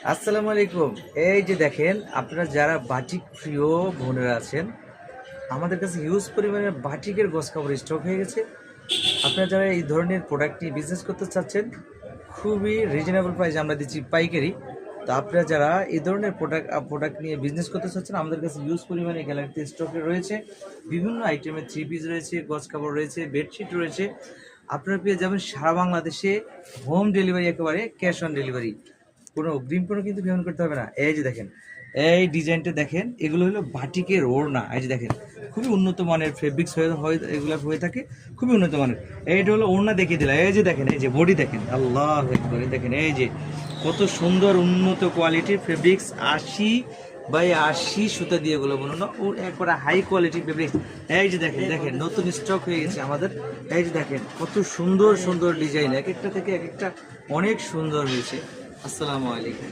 আসসালামু আলাইকুম। এই যে দেখেন, আপনারা যারা বাটিক প্রিয় বোনেরা আছেন, আমাদের কাছে হিউজ পরিমাণে বাটিকের গজ কাপড় স্টক হয়ে গেছে। আপনারা যারা এই ধরনের প্রোডাক্ট নিয়ে বিজনেস করতে চাচ্ছেন, খুবই রিজনেবল প্রাইসে আমরা দিচ্ছি পাইকারি। তো আপনারা যারা এই ধরনের প্রোডাক্ট নিয়ে বিজনেস করতে চাচ্ছেন, আমাদের কাছে হিউজ পরিমাণে গ্যালারিতে স্টকে রয়েছে। বিভিন্ন আইটেমের থ্রি পিস রয়েছে, গজ কাপড় রয়েছে, বেডশিট রয়েছে। আপনারা পেয়ে যাবেন সারা বাংলাদেশে হোম ডেলিভারি, একেবারে ক্যাশ অন ডেলিভারি। কোনো অগ্রিম কোনো কিন্তু পেমেন্ট করতে হবে না। এই যে দেখেন, এই ডিজাইনটা দেখেন, এগুলো হলো বাটিকের ওড়না। এই যে দেখেন, খুবই উন্নত মানের ফেব্রিক্স এগুলো হয়ে থাকে, খুবই উন্নত মানের। এইটা হলো ওড়না দেখিয়ে দিলাম। এই যে দেখেন, এই যে বডি দেখেন, আল্লাহ একবার দেখেন, এই যে কত সুন্দর উন্নত কোয়ালিটির ফেব্রিক্স, 80 বাই 80 সুতা দিয়ে এগুলো বানানো, ও একবারে হাই কোয়ালিটির ফেব্রিক্স। এই যে দেখেন দেখেন, নতুন স্টক হয়ে গেছে আমাদের। এই যে দেখেন, কত সুন্দর সুন্দর ডিজাইন, এক একটা থেকে এক একটা অনেক সুন্দর হয়েছে। আসসালামু আলাইকুম।